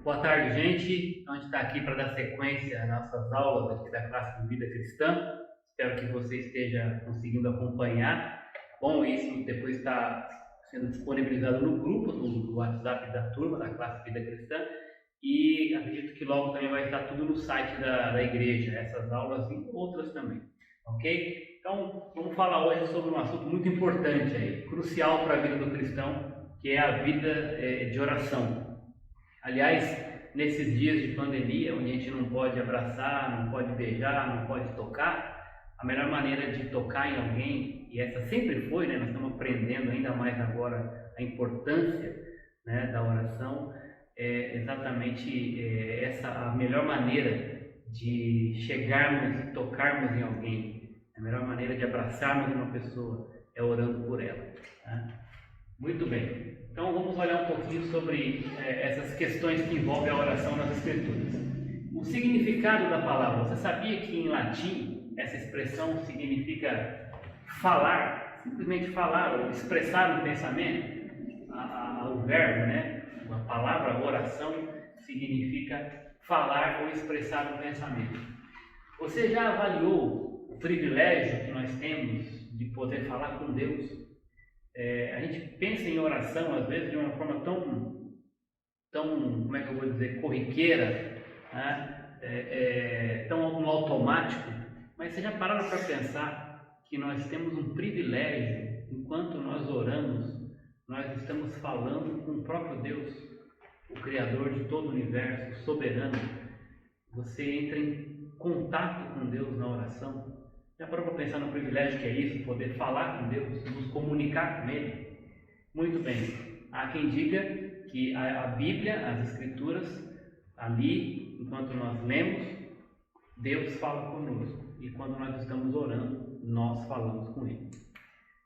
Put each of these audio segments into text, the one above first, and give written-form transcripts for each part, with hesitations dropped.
Boa tarde, gente. Então, a gente está aqui para dar sequência às nossas aulas aqui da classe de vida cristã. Espero que você esteja conseguindo acompanhar. Bom, isso depois está sendo disponibilizado no grupo do WhatsApp da turma da classe de vida cristã. E acredito que logo também vai estar tudo no site da igreja, essas aulas e outras também. Ok? Então, vamos falar hoje sobre um assunto muito importante aí, crucial para a vida do cristão, que é a vida de oração. Aliás, nesses dias de pandemia, onde a gente não pode abraçar, não pode beijar, não pode tocar, a melhor maneira de tocar em alguém, e essa sempre foi, né? Nós estamos aprendendo ainda mais agora a importância, né, da oração, é exatamente essa a melhor maneira de chegarmos e tocarmos em alguém. A melhor maneira de abraçarmos uma pessoa é orando por ela. Tá? Muito bem. Então vamos olhar um pouquinho sobre essas questões que envolvem a oração nas Escrituras. O significado da palavra. Você sabia que em latim essa expressão significa falar, simplesmente falar ou expressar um pensamento? O verbo, né? A palavra oração significa falar ou expressar um pensamento. Você já avaliou o privilégio que nós temos de poder falar com Deus? A gente pensa em oração, às vezes, de uma forma tão como é que eu vou dizer, corriqueira, né? Tão no automático, mas você já pararam para pensar que nós temos um privilégio, enquanto nós oramos, nós estamos falando com o próprio Deus, o Criador de todo o universo, o soberano. Você entra em contato com Deus na oração. Já parou para pensar no privilégio que é isso, poder falar com Deus, nos comunicar com Ele? Muito bem. Há quem diga que a Bíblia, as Escrituras, ali, enquanto nós lemos, Deus fala conosco. E quando nós estamos orando, nós falamos com Ele.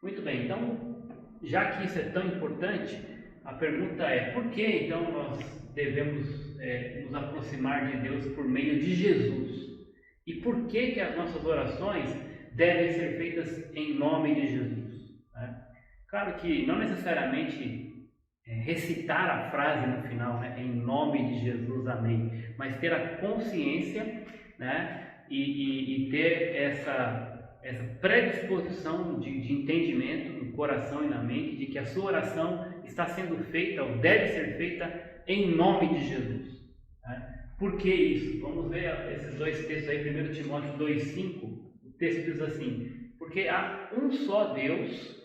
Muito bem. Então, já que isso é tão importante, a pergunta é: por que então nós devemos nos aproximar de Deus por meio de Jesus? E por que as nossas orações devem ser feitas em nome de Jesus? Né? Claro que não necessariamente recitar a frase no final, né? Em nome de Jesus, amém. Mas ter a consciência, né? E ter essa predisposição de entendimento no coração e na mente de que a sua oração está sendo feita ou deve ser feita em nome de Jesus. Né? Por que isso? Vamos ver esses dois textos aí, 1 Timóteo 2,5. O texto diz assim: porque há um só Deus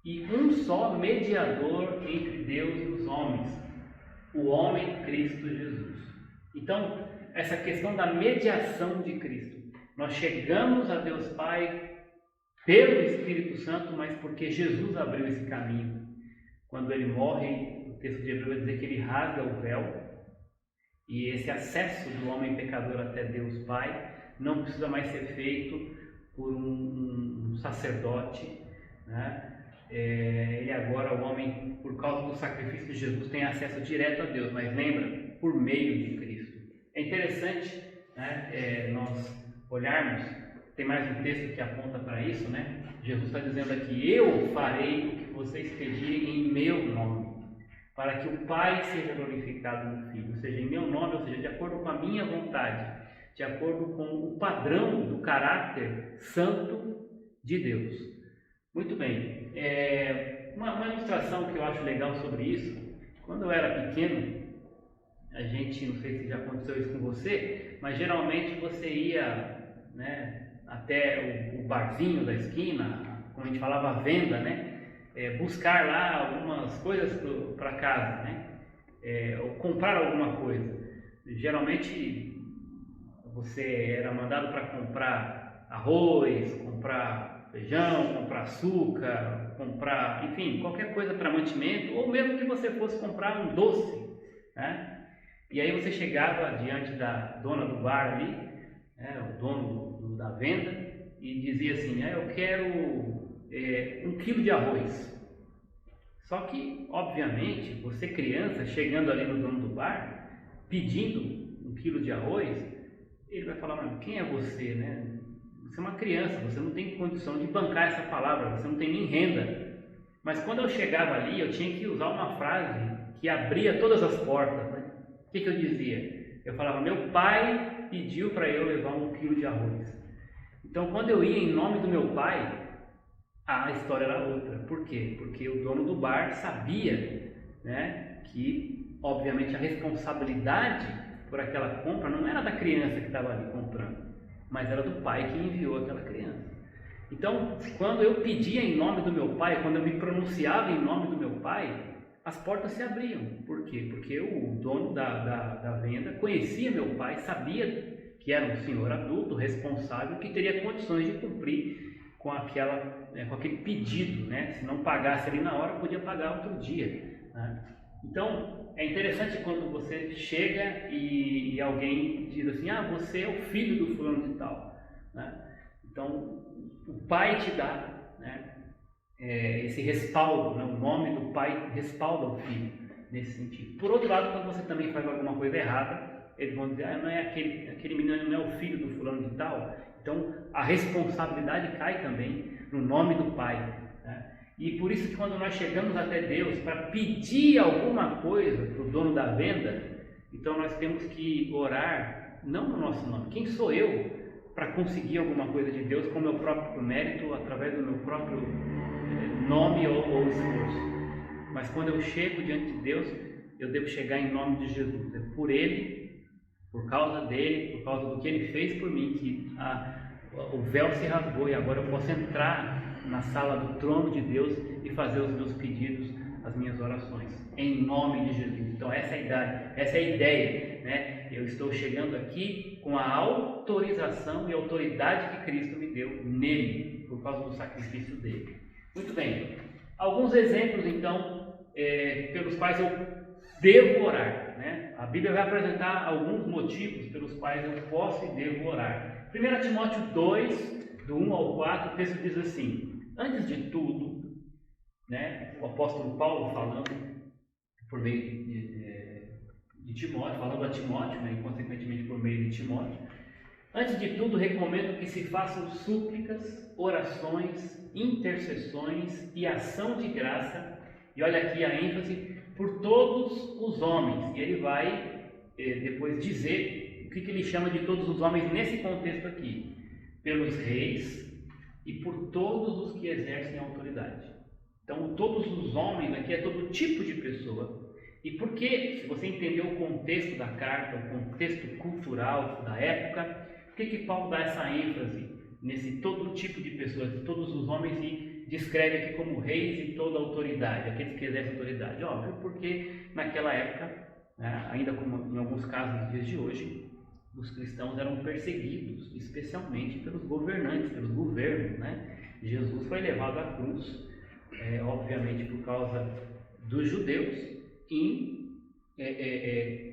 e um só mediador entre Deus e os homens, o homem Cristo Jesus. Então, essa questão da mediação de Cristo. Nós chegamos a Deus Pai pelo Espírito Santo, mas porque Jesus abriu esse caminho. Quando ele morre, o texto de Hebreu vai dizer que ele rasga o véu. E esse acesso do homem pecador até Deus Pai não precisa mais ser feito por um sacerdote, né? Ele agora, o homem, por causa do sacrifício de Jesus, tem acesso direto a Deus, mas lembra, por meio de Cristo. É interessante, né, nós olharmos, tem mais um texto que aponta para isso, né? Jesus está dizendo aqui: eu farei o que vocês pedirem em meu nome, para que o Pai seja glorificado no Filho, ou seja, em meu nome, ou seja, de acordo com a minha vontade, de acordo com o padrão do caráter santo de Deus. Muito bem. Uma ilustração que eu acho legal sobre isso: quando eu era pequeno, a gente, não sei se já aconteceu isso com você, mas geralmente você ia, né, até o barzinho da esquina, como a gente falava, a venda, né? Buscar lá algumas coisas para casa, né? Ou comprar alguma coisa. Geralmente você era mandado para comprar arroz, comprar feijão, comprar açúcar, comprar, enfim, qualquer coisa para mantimento, ou mesmo que você fosse comprar um doce, né? E aí você chegava diante da dona do bar ali, né, o dono da venda, e dizia assim: eu quero 1 quilo de arroz. Só que, obviamente, você criança, chegando ali no dono do bar, pedindo 1 quilo de arroz, ele vai falar: mas quem é você, né? Você é uma criança, você não tem condição de bancar essa palavra, você não tem nem renda. Mas quando eu chegava ali, eu tinha que usar uma frase que abria todas as portas, né? O que eu dizia? Eu falava, meu pai pediu para eu levar 1 quilo de arroz. Então, quando eu ia em nome do meu pai, a história era outra. Por quê? Porque o dono do bar sabia, né, que, obviamente, a responsabilidade por aquela compra não era da criança que estava ali comprando, mas era do pai que enviou aquela criança. Então, quando eu pedia em nome do meu pai, quando eu me pronunciava em nome do meu pai, as portas se abriam. Por quê? Porque o dono da venda conhecia meu pai, sabia que era um senhor adulto, responsável, que teria condições de cumprir com aquele pedido, né? Se não pagasse ali na hora, podia pagar outro dia, né? Então, é interessante quando você chega e alguém diz assim, você é o filho do fulano de tal, né? Então, o pai te dá, né, esse respaldo, né? O nome do pai respalda o filho nesse sentido. Por outro lado, quando você também faz alguma coisa errada, eles vão dizer, não é aquele menino não é o filho do fulano de tal. Então, a responsabilidade cai também no nome do pai, né? E por isso que quando nós chegamos até Deus para pedir alguma coisa para o dono da venda, então nós temos que orar, não no nosso nome. Quem sou eu para conseguir alguma coisa de Deus com o meu próprio mérito, através do meu próprio nome ou esforço? Mas quando eu chego diante de Deus, eu devo chegar em nome de Jesus. É por Ele, por causa dele, por causa do que Ele fez por mim, que o véu se rasgou e agora eu posso entrar na sala do trono de Deus e fazer os meus pedidos, as minhas orações, em nome de Jesus. Então essa é a ideia, né? Eu estou chegando aqui com a autorização e autoridade que Cristo me deu nele, por causa do sacrifício dele. Muito bem, alguns exemplos então, pelos quais eu devo orar, né? A Bíblia vai apresentar alguns motivos pelos quais eu posso e devo orar. 1 Timóteo 2, do 1 ao 4, o texto diz assim, antes de tudo, né, o apóstolo Paulo falando por meio de Timóteo, falando a Timóteo, né, e consequentemente por meio de Timóteo, antes de tudo recomendo que se façam súplicas, orações, intercessões e ação de graça, e olha aqui a ênfase, por todos os homens, e ele vai depois dizer o que ele chama de todos os homens nesse contexto aqui, pelos reis e por todos os que exercem autoridade. Então, todos os homens aqui é todo tipo de pessoa. E por que, se você entender o contexto da carta, o contexto cultural da época, por que Paulo dá essa ênfase nesse todo tipo de pessoas, todos os homens, e descreve aqui como reis e toda autoridade, aqueles que exercem autoridade? Óbvio, porque naquela época, né, ainda como em alguns casos nos dias de hoje, os cristãos eram perseguidos, especialmente pelos governantes, pelos governos, né? Jesus foi levado à cruz, obviamente por causa dos judeus, em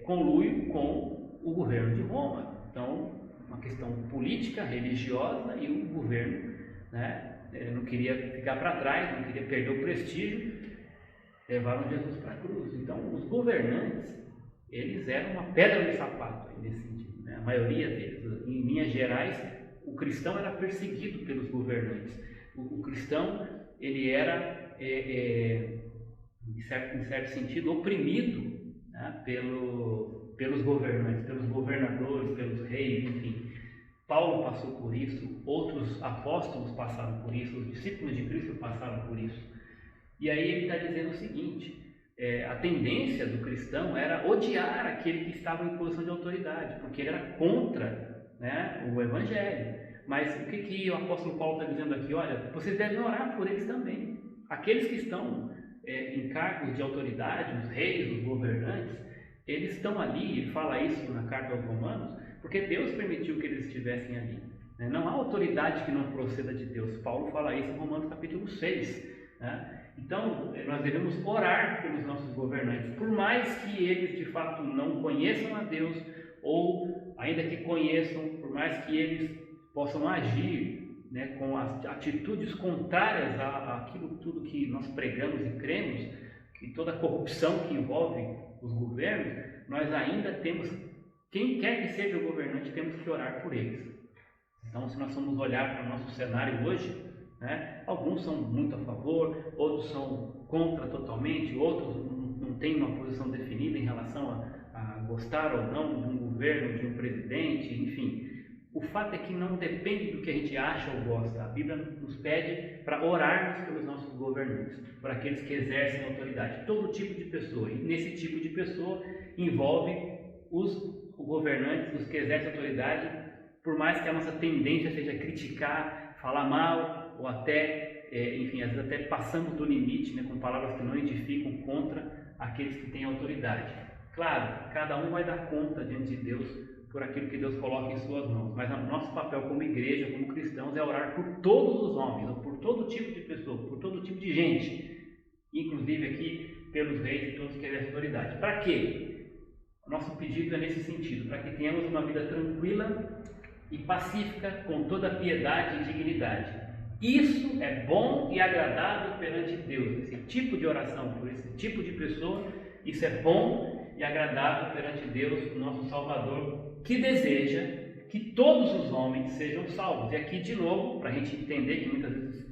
conluio com o governo de Roma. Então, uma questão política, religiosa, e o governo, né, não queria ficar para trás, não queria perder o prestígio, levaram Jesus para a cruz. Então, os governantes, eles eram uma pedra no sapato, nesse sentido, né? A maioria deles. Em linhas gerais, o cristão era perseguido pelos governantes. O cristão, ele era, em certo sentido, oprimido, né, pelos governantes, pelos governadores, pelos reis, enfim. Paulo passou por isso, outros apóstolos passaram por isso, os discípulos de Cristo passaram por isso. E aí ele está dizendo o seguinte, a tendência do cristão era odiar aquele que estava em posição de autoridade, porque ele era contra, né, o Evangelho. Mas o que o apóstolo Paulo está dizendo aqui? Olha, vocês devem orar por eles também. Aqueles que estão em cargos de autoridade, os reis, os governantes, eles estão ali, ele fala isso na carta aos Romanos, porque Deus permitiu que eles estivessem ali, né? Não há autoridade que não proceda de Deus. Paulo fala isso em Romanos capítulo 6, né? Então, nós devemos orar pelos nossos governantes, por mais que eles de fato não conheçam a Deus, ou ainda que conheçam, por mais que eles possam agir, né, com as atitudes contrárias àquilo tudo que nós pregamos e cremos, que toda a corrupção que envolve os governos, nós ainda temos, quem quer que seja o governante, temos que orar por eles. Então, se nós formos olhar para o nosso cenário hoje, né, alguns são muito a favor, outros são contra totalmente, outros não têm uma posição definida em relação a gostar ou não de um governo, de um presidente, enfim. O fato é que não depende do que a gente acha ou gosta. A Bíblia nos pede para orarmos pelos nossos governantes, por aqueles que exercem autoridade, todo tipo de pessoa. E nesse tipo de pessoa envolve os governantes, os que exercem autoridade, por mais que a nossa tendência seja criticar, falar mal, ou até, enfim, às vezes até passamos do limite, né, com palavras que não edificam contra aqueles que têm autoridade. Claro, cada um vai dar conta diante de Deus por aquilo que Deus coloca em suas mãos, mas o nosso papel como igreja, como cristãos, é orar por todos os homens, ou por todo tipo de pessoa, por todo tipo de gente, inclusive aqui pelos reis e todos que exercem autoridade. Para quê? O nosso pedido é nesse sentido, para que tenhamos uma vida tranquila e pacífica, com toda piedade e dignidade. Isso é bom e agradável perante Deus. Esse tipo de oração por esse tipo de pessoa, isso é bom e agradável perante Deus, o nosso Salvador, que deseja que todos os homens sejam salvos. E aqui, de novo, para a gente entender que muitas vezes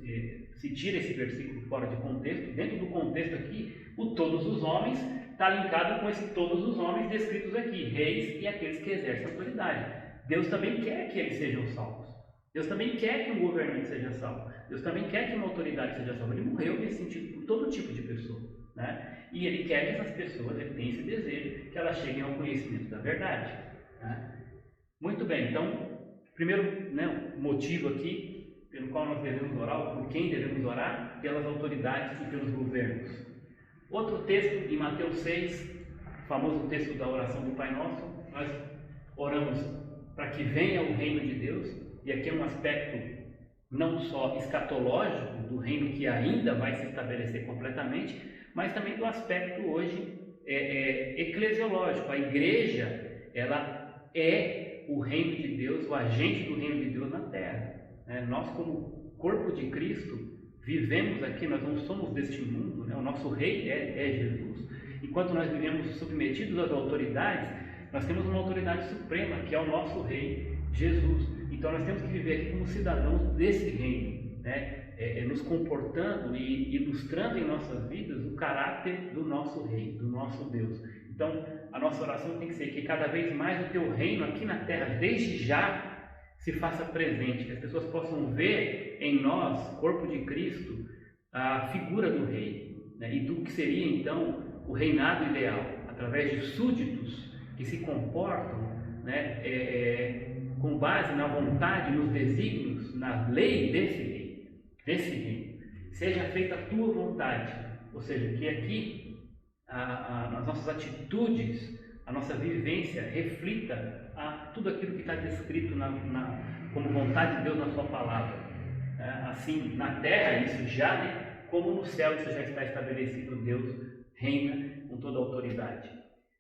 se tira esse versículo fora de contexto, dentro do contexto aqui, o todos os homens está linkado com esse todos os homens descritos aqui, reis e aqueles que exercem autoridade. Deus também quer que eles sejam salvos. Deus também quer que um governante seja salvo. Deus também quer que uma autoridade seja salva. Ele morreu nesse sentido por todo tipo de pessoa, né? E Ele quer que essas pessoas, Ele tem esse desejo, que elas cheguem ao conhecimento da verdade, né? Muito bem, então, primeiro, né, motivo aqui pelo qual nós devemos orar, ou por quem devemos orar, pelas autoridades e pelos governos. Outro texto, em Mateus 6, o famoso texto da oração do Pai Nosso, nós oramos para que venha o reino de Deus, e aqui é um aspecto não só escatológico do reino que ainda vai se estabelecer completamente, mas também do aspecto hoje eclesiológico. A igreja, ela é o reino de Deus, o agente do reino de Deus na terra. Nós, como corpo de Cristo, vivemos aqui, nós não somos deste mundo, né? O nosso rei é Jesus. Enquanto nós vivemos submetidos às autoridades, nós temos uma autoridade suprema, que é o nosso rei, Jesus. Então nós temos que viver aqui como cidadãos desse reino, né? Nos comportando e ilustrando em nossas vidas o caráter do nosso rei, do nosso Deus. Então a nossa oração tem que ser que cada vez mais o teu reino aqui na terra, desde já, se faça presente, que as pessoas possam ver em nós, corpo de Cristo, a figura do rei, né? E do que seria então o reinado ideal, através de súditos que se comportam, né, com base na vontade, nos desígnios, na lei desse rei. Seja feita a tua vontade, ou seja, que aqui as nossas atitudes, a nossa vivência reflita a tudo aquilo que está descrito como vontade de Deus na sua palavra. Assim, na terra isso já, né, como no céu isso já está estabelecido, Deus reina com toda a autoridade.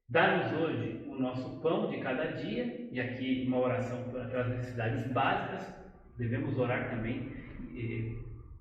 Dá-nos hoje o nosso pão de cada dia, e aqui uma oração pelas necessidades básicas, devemos orar também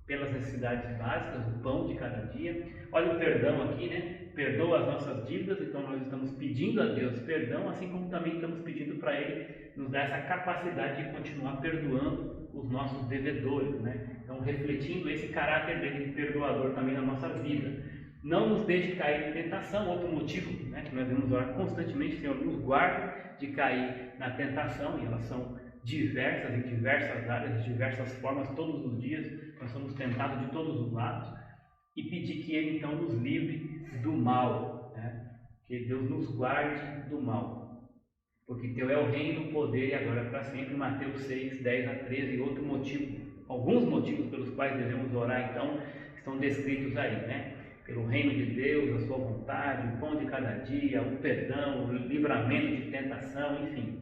pelas necessidades básicas, o pão de cada dia. Olha o perdão aqui, né? Perdoa as nossas dívidas, então nós estamos pedindo a Deus perdão, assim como também estamos pedindo para Ele nos dar essa capacidade de continuar perdoando os nossos devedores, né? Então refletindo esse caráter dele de perdoador também na nossa vida. Não nos deixe cair em tentação, outro motivo, né, que nós devemos orar constantemente, Senhor, nos guarde de cair na tentação, e elas são diversas, em diversas áreas, de diversas formas, todos os dias nós somos tentados de todos os lados, e pedir que Ele então nos livre do mal, né? Que Deus nos guarde do mal, porque Teu é o reino, o poder e agora para sempre. Mateus 6, 10 a 13, outro motivo, alguns motivos pelos quais devemos orar então, estão descritos aí, né? Pelo reino de Deus, a sua vontade, o pão de cada dia, o perdão, o livramento de tentação, enfim.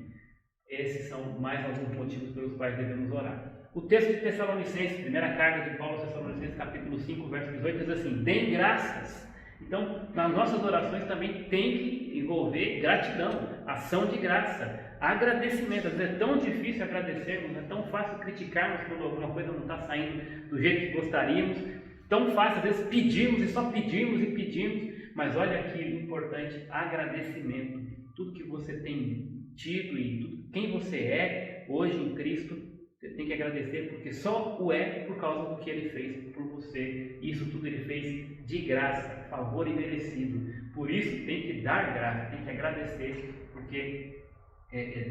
Esses são mais alguns motivos pelos quais devemos orar. O texto de Tessalonicenses, primeira carta de Paulo aos Tessalonicenses, capítulo 5, verso 18, diz assim: deem graças. Então, nas nossas orações também tem que envolver gratidão, ação de graça, agradecimento. Às vezes é tão difícil agradecermos, é tão fácil criticarmos quando alguma coisa não está saindo do jeito que gostaríamos. Tão fácil, às vezes pedimos e só pedimos e pedimos, mas olha aqui o importante, agradecimento. Tudo que você tem tido e tudo, quem você é hoje em Cristo, você tem que agradecer, porque só o é por causa do que Ele fez por você. Isso tudo Ele fez de graça, favor imerecido. Por isso tem que dar graça, tem que agradecer porque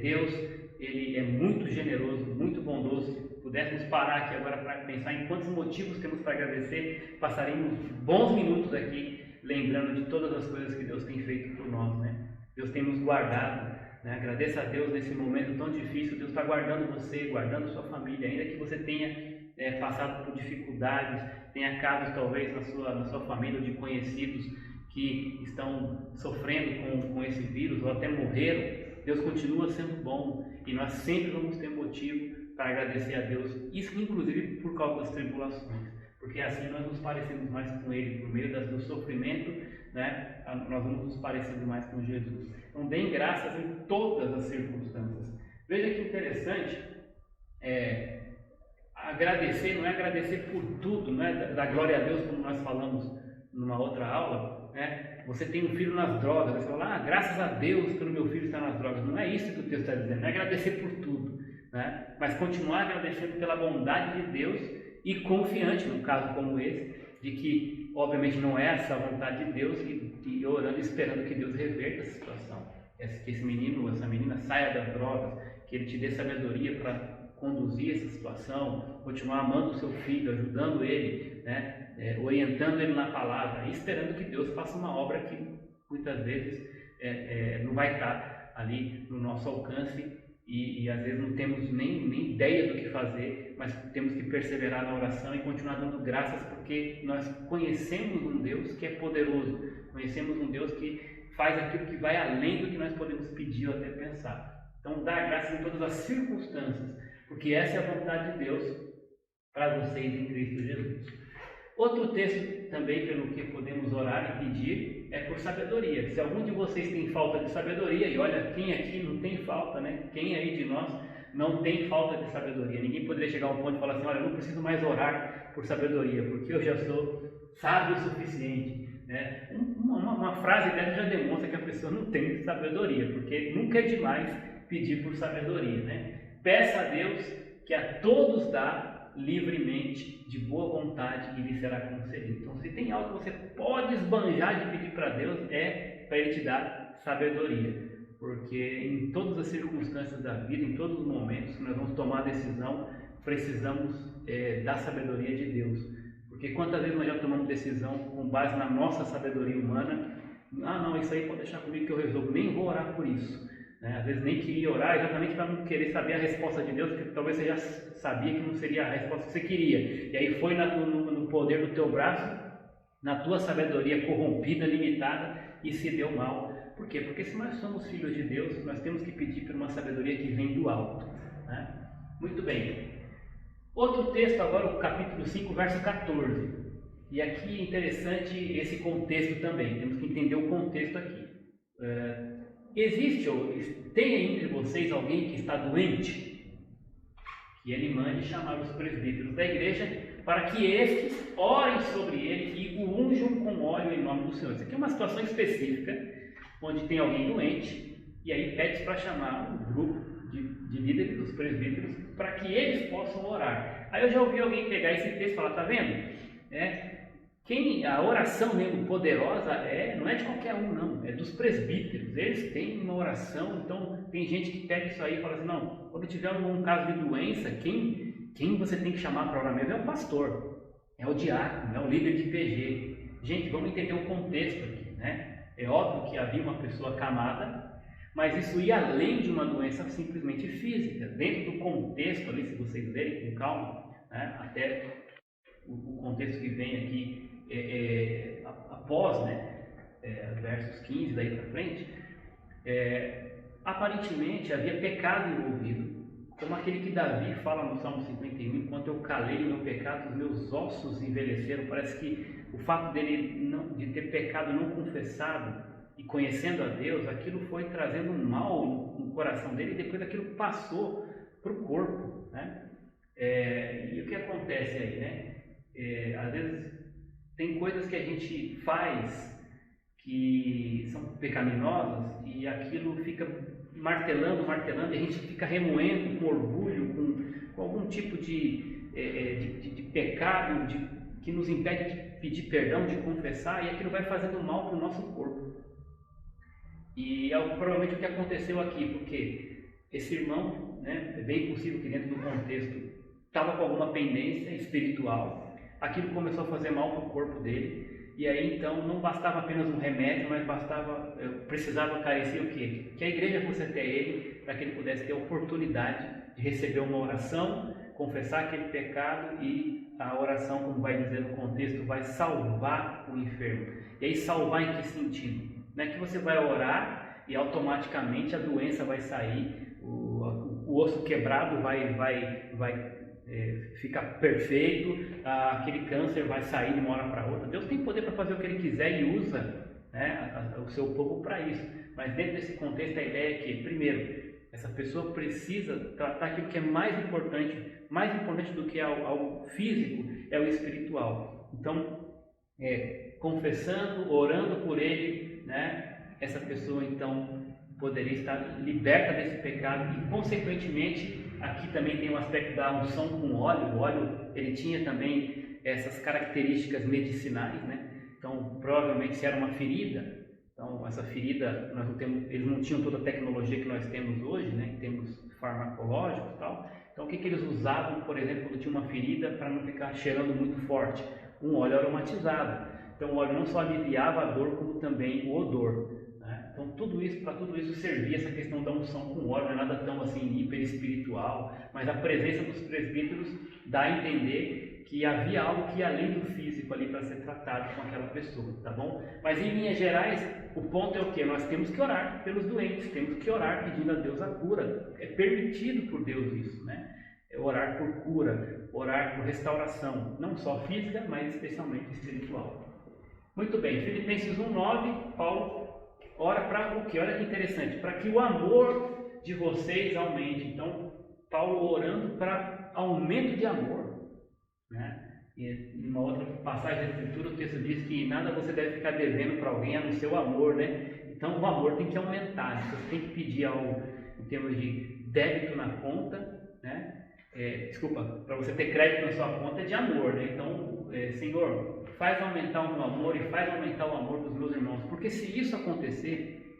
Deus, Ele é muito generoso, muito bondoso. Se pudéssemos parar aqui agora para pensar em quantos motivos temos para agradecer, passaríamos bons minutos aqui lembrando de todas as coisas que Deus tem feito por nós, né? Deus tem nos guardado, né? Agradeça a Deus nesse momento tão difícil. Deus está guardando você, guardando sua família, ainda que você tenha passado por dificuldades, tenha casos talvez na sua família ou de conhecidos que estão sofrendo com esse vírus ou até morreram. Deus continua sendo bom e nós sempre vamos ter motivo para agradecer a Deus, isso inclusive por causa das tribulações, porque assim nós nos parecemos mais com Ele, por meio do sofrimento, né? Nós vamos nos parecendo mais com Jesus. Então deem graças em todas as circunstâncias. Veja que interessante, agradecer não é agradecer por tudo, não é dar glória a Deus como nós falamos numa outra aula, né? Você tem um filho nas drogas, você fala, graças a Deus pelo meu filho estar nas drogas. Não é isso que o texto está dizendo, não é agradecer por tudo, né? Mas continuar agradecendo pela bondade de Deus e confiante, num caso como esse, de que obviamente não é essa a vontade de Deus, e orando e esperando que Deus reverta essa situação, que esse menino ou essa menina saia das drogas, que Ele te dê sabedoria para conduzir essa situação, continuar amando o seu filho, ajudando ele, né? Orientando ele na palavra, e esperando que Deus faça uma obra que muitas vezes não vai estar ali no nosso alcance e às vezes não temos nem ideia do que fazer, mas temos que perseverar na oração e continuar dando graças, porque nós conhecemos um Deus que é poderoso, conhecemos um Deus que faz aquilo que vai além do que nós podemos pedir ou até pensar. Então, dar graças em todas as circunstâncias, porque essa é a vontade de Deus para vocês em Cristo Jesus. Outro texto também pelo que podemos orar e pedir é por sabedoria. Se algum de vocês tem falta de sabedoria, e olha, quem aqui não tem falta, né? Quem aí de nós não tem falta de sabedoria? Ninguém poderia chegar a um ponto e falar assim, olha, eu não preciso mais orar por sabedoria, porque eu já sou sábio o suficiente, né? Uma frase dessa já demonstra que a pessoa não tem sabedoria, porque nunca é demais pedir por sabedoria, né? Peça a Deus que a todos dá livremente, de boa vontade, e lhe será concedido. Então, se tem algo que você pode esbanjar de pedir para Deus, é para Ele te dar sabedoria, porque em todas as circunstâncias da vida, em todos os momentos que nós vamos tomar a decisão, precisamos da sabedoria de Deus, porque quantas vezes nós já tomamos decisão com base na nossa sabedoria humana, não, isso aí pode deixar comigo que eu resolvo, nem vou orar por isso. Às vezes nem queria orar exatamente para não querer saber a resposta de Deus, porque talvez você já sabia que não seria a resposta que você queria, e aí foi no poder do teu braço, na tua sabedoria corrompida, limitada, e se deu mal. Por quê? Porque se nós somos filhos de Deus, nós temos que pedir por uma sabedoria que vem do alto, né? Muito bem. Outro texto agora, o capítulo 5, verso 14, e aqui é interessante esse contexto também, temos que entender o contexto aqui. Existe ou tem entre vocês alguém que está doente? Que ele mande chamar os presbíteros da igreja para que estes orem sobre ele e o unjam com óleo em nome do Senhor. Isso aqui é uma situação específica, onde tem alguém doente, e aí pede para chamar um grupo de líderes, dos presbíteros, para que eles possam orar. Aí eu já ouvi alguém pegar esse texto e falar, tá vendo? A oração mesmo poderosa não é de qualquer um, não, é dos presbíteros. Eles têm uma oração, então tem gente que pega isso aí e fala assim, não, quando tiver um caso de doença, quem você tem que chamar para orar mesmo é o pastor, é o diácono, é o líder de PG. Gente, vamos entender o contexto aqui, né? É óbvio que havia uma pessoa acamada, mas isso ia além de uma doença simplesmente física. Dentro do contexto ali, se vocês lerem com calma, né, até o contexto que vem aqui, após, versos 15 daí para frente, aparentemente havia pecado envolvido, como aquele que Davi fala no Salmo 51, enquanto eu calei o meu pecado, os meus ossos envelheceram. Parece que o fato dele de ter pecado não confessado e conhecendo a Deus, aquilo foi trazendo um mal no coração dele, e depois aquilo passou para o corpo, né? E o que acontece aí, né? Às vezes tem coisas que a gente faz que são pecaminosas e aquilo fica martelando, e a gente fica remoendo com orgulho, com algum tipo de pecado que nos impede de pedir perdão, de confessar, e aquilo vai fazendo mal para o nosso corpo. E provavelmente o que aconteceu aqui, porque esse irmão, né, é bem possível que dentro do contexto estava com alguma pendência espiritual, aquilo começou a fazer mal para o corpo dele, e aí então não bastava apenas um remédio, mas precisava, carecer o quê? Que a igreja fosse até ele, para que ele pudesse ter a oportunidade de receber uma oração, confessar aquele pecado, e a oração, como vai dizer no contexto, vai salvar o enfermo. E aí salvar em que sentido? Não é que você vai orar e automaticamente a doença vai sair, o osso quebrado vai ficar perfeito, aquele câncer vai sair de uma hora para outra. Deus tem poder para fazer o que Ele quiser e usa, né, o seu povo para isso. Mas dentro desse contexto a ideia é que, primeiro, essa pessoa precisa tratar aquilo que é mais importante do que algo físico, é o espiritual. Então, confessando, orando por ele, né, essa pessoa então poderia estar liberta desse pecado e, consequentemente, aqui também tem um aspecto da unção com óleo. O óleo, ele tinha também essas características medicinais, né? Então, provavelmente, se era uma ferida, então essa ferida, eles não tinham toda a tecnologia que nós temos hoje, né? Em termos farmacológicos e tal. Então, o que eles usavam, por exemplo, quando tinha uma ferida, para não ficar cheirando muito forte? Um óleo aromatizado. Então, o óleo não só aliviava a dor, como também o odor. Então, para tudo isso servia essa questão da unção com óleo, não é nada tão assim hiper espiritual, mas a presença dos presbíteros dá a entender que havia algo que ia além do físico ali para ser tratado com aquela pessoa, tá bom? Mas em linhas gerais, o ponto é o que? Nós temos que orar pelos doentes, temos que orar pedindo a Deus a cura. É permitido por Deus isso, né? É orar por cura, orar por restauração, não só física, mas especialmente espiritual. Muito bem, Filipenses 1:9, Paulo ora para o que? Olha que interessante, para que o amor de vocês aumente. Então, Paulo orando para aumento de amor, né? E em uma outra passagem da Escritura, o texto diz que nada você deve ficar devendo para alguém a não ser o amor, né? Então, o amor tem que aumentar, né? Você tem que pedir algo em termos de débito na conta, né? Para você ter crédito na sua conta é de amor, né? Então, Senhor, faz aumentar o meu amor e faz aumentar o amor dos meus irmãos, porque se isso acontecer,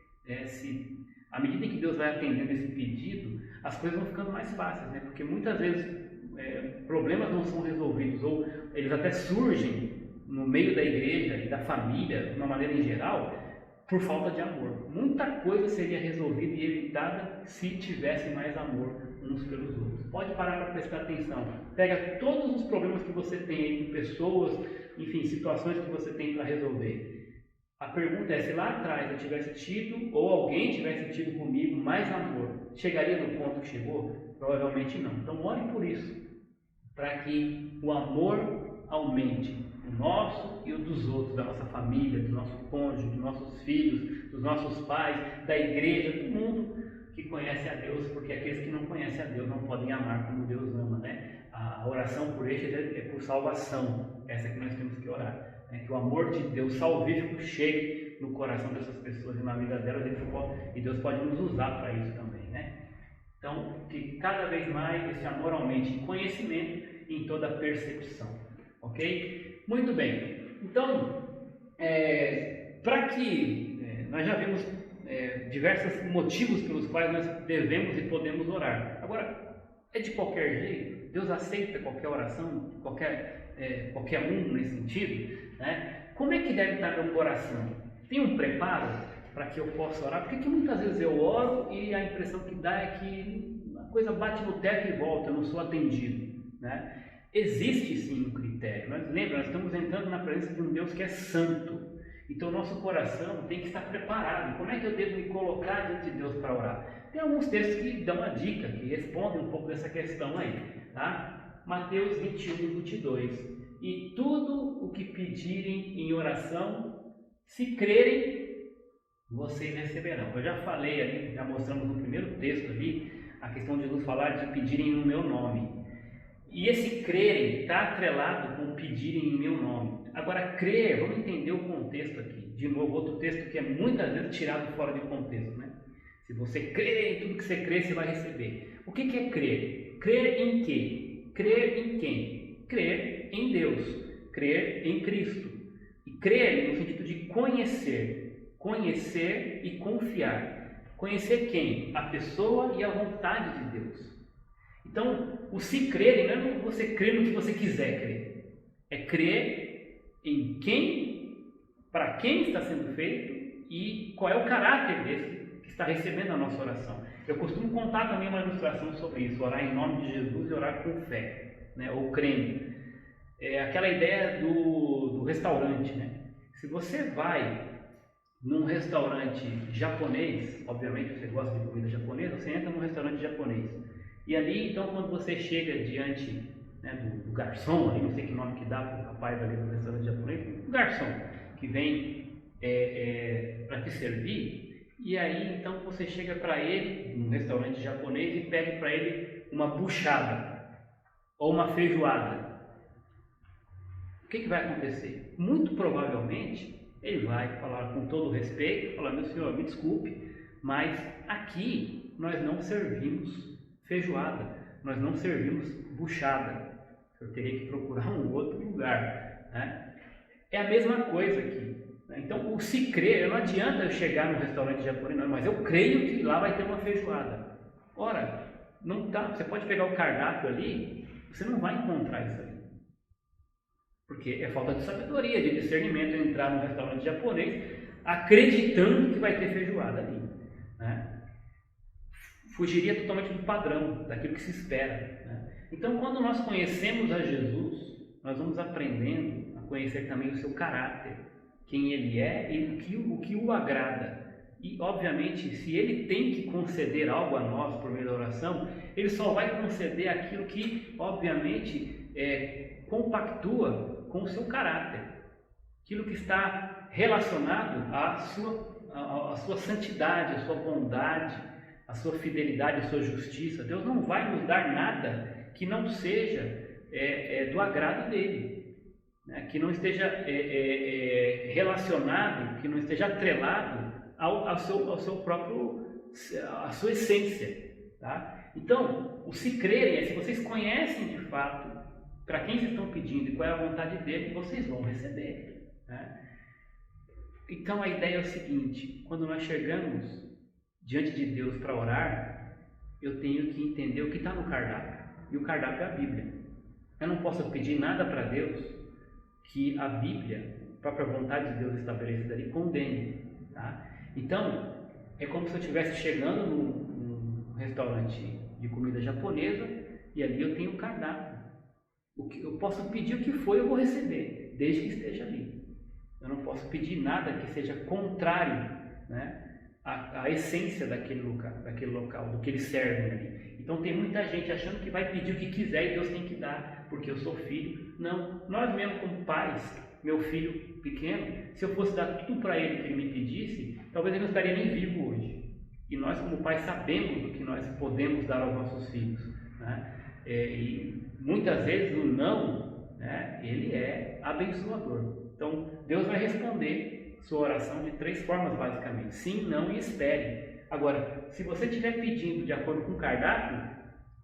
à medida que Deus vai atendendo esse pedido, as coisas vão ficando mais fáceis, né? Porque muitas vezes problemas não são resolvidos, ou eles até surgem no meio da igreja e da família, de uma maneira em geral, por falta de amor. Muita coisa seria resolvida e evitada se tivesse mais amor uns pelos outros. Pode parar para prestar atenção. Pega todos os problemas que você tem aí com pessoas, enfim, situações que você tem para resolver. A pergunta é, se lá atrás eu tivesse tido, ou alguém tivesse tido comigo mais amor, chegaria no ponto que chegou? Provavelmente não. Então ore por isso, para que o amor aumente, o nosso e o dos outros, da nossa família, do nosso cônjuge, dos nossos filhos, dos nossos pais, da igreja, do mundo que conhece a Deus, porque aqueles que não conhecem a Deus não podem amar como Deus ama, né? A oração por estes é por salvação, essa que nós temos que orar, né? Que o amor de Deus salvífico chegue no coração dessas pessoas e na vida delas, e Deus pode nos usar para isso também, né? Então, que cada vez mais esse amor aumente em conhecimento e em toda a percepção, ok? Muito bem, então, para que nós já vimos diversos motivos pelos quais nós devemos e podemos orar. Agora, é de qualquer jeito? Deus aceita qualquer oração, qualquer um nesse sentido, né? Como é que deve estar meu coração? Tem um preparo para que eu possa orar? Porque que muitas vezes eu oro e a impressão que dá é que a coisa bate no teto e volta, eu não sou atendido, né? Existe sim um critério. Nós estamos entrando na presença de um Deus que é santo. Então, nosso coração tem que estar preparado. Como é que eu devo me colocar diante de Deus para orar? Tem alguns textos que dão uma dica, que respondem um pouco dessa questão aí, tá? Mateus 21:22. E tudo o que pedirem em oração, se crerem, vocês receberão. Eu já falei ali, já mostramos no primeiro texto ali, a questão de nos falar de pedirem no meu nome. E esse crerem está atrelado com pedirem em meu nome. Agora, crer, vamos entender o contexto aqui. De novo, outro texto que é muitas vezes tirado fora de contexto, né? Se você crer em tudo que você crê, você vai receber. O que é crer? Crer em quê? Crer em quem? Crer em Deus. Crer em Cristo. E crer no sentido de conhecer. conhecer e confiar. Conhecer quem? A pessoa e a vontade de Deus. Então, o se crer não é você crer no que você quiser crer. É crer em quem, para quem está sendo feito e qual é o caráter desse que está recebendo a nossa oração. Eu costumo contar também uma ilustração sobre isso, orar em nome de Jesus e orar com fé, né? Ou crendo. É aquela ideia do restaurante, né? Se você vai num restaurante japonês, obviamente você gosta de comida japonesa, você entra num restaurante japonês. E ali, então, quando você chega diante, né, do garçom, ali, não sei que nome que dá para o rapaz ali do restaurante japonês, o garçom que vem para te servir, e aí então você chega para ele, num restaurante japonês, e pede para ele uma buchada ou uma feijoada. O que vai acontecer? Muito provavelmente ele vai falar com todo respeito, falar: meu senhor, me desculpe, mas aqui nós não servimos feijoada, nós não servimos buchada. Eu teria que procurar um outro lugar, né? É a mesma coisa aqui, né? Então, o se crer, não adianta eu chegar no restaurante japonês, não, mas eu creio que lá vai ter uma feijoada. Ora, não tá, você pode pegar o cardápio ali, você não vai encontrar isso ali. Porque é falta de sabedoria, de discernimento entrar no restaurante japonês acreditando que vai ter feijoada ali, né? Fugiria totalmente do padrão, daquilo que se espera, né? Então, quando nós conhecemos a Jesus, nós vamos aprendendo a conhecer também o seu caráter, quem ele é e o que o agrada. E, obviamente, se ele tem que conceder algo a nós por meio da oração, ele só vai conceder aquilo que, obviamente, compactua com o seu caráter, aquilo que está relacionado à sua santidade, à sua bondade, à sua fidelidade, à sua justiça. Deus não vai nos dar nada que não seja do agrado dele, né? Que não esteja relacionado, que não esteja atrelado ao seu próprio, à sua essência, tá? Então, o se crerem se vocês conhecem de fato para quem vocês estão pedindo e qual é a vontade dele, vocês vão receber, né? Então, a ideia é o seguinte: quando nós chegamos diante de Deus para orar, eu tenho que entender o que está no cardápio. E o cardápio é a Bíblia. Eu não posso pedir nada para Deus que a Bíblia, a própria vontade de Deus estabelecida ali, condene, tá? Então, é como se eu estivesse chegando num restaurante de comida japonesa e ali eu tenho o cardápio. Eu posso pedir o que for, eu vou receber, desde que esteja ali. Eu não posso pedir nada que seja contrário, né, à essência daquele local, do que eles servem ali. Então tem muita gente achando que vai pedir o que quiser e Deus tem que dar, porque eu sou filho. Não, nós mesmos como pais, meu filho pequeno, se eu fosse dar tudo para ele que ele me pedisse, talvez ele não estaria nem vivo hoje. E nós como pais sabemos do que nós podemos dar aos nossos filhos, né? E muitas vezes o não, né, ele é abençoador. Então Deus vai responder sua oração de 3 formas basicamente: sim, não e espere. Agora, se você estiver pedindo de acordo com o cardápio,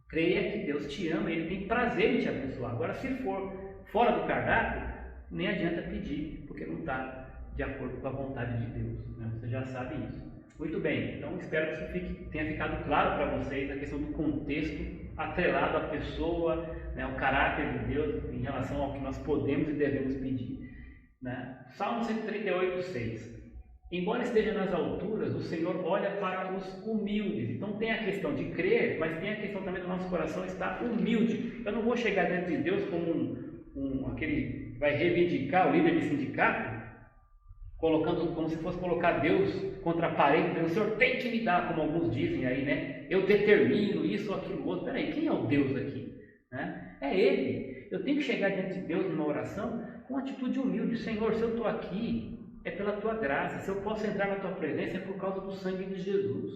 creia que Deus te ama e Ele tem prazer em te abençoar. Agora, se for fora do cardápio, nem adianta pedir, porque não está de acordo com a vontade de Deus, né? Você já sabe isso. Muito bem, então espero que isso tenha ficado claro para vocês a questão do contexto atrelado à pessoa, né, ao caráter de Deus em relação ao que nós podemos e devemos pedir, né? Salmo 138:6. Embora esteja nas alturas, o Senhor olha para os humildes. Então tem a questão de crer, mas tem a questão também do nosso coração estar humilde. Eu não vou chegar diante de Deus como aquele que vai reivindicar, o líder de sindicato, colocando como se fosse colocar Deus contra a parede, dizendo: o Senhor tem que me dar, como alguns dizem aí, né? Eu determino isso ou aquilo outro. Peraí, quem é o Deus aqui, né? É Ele. Eu tenho que chegar diante de Deus numa oração com atitude humilde: Senhor, se eu estou aqui, é pela Tua graça. Se eu posso entrar na Tua presença, é por causa do sangue de Jesus.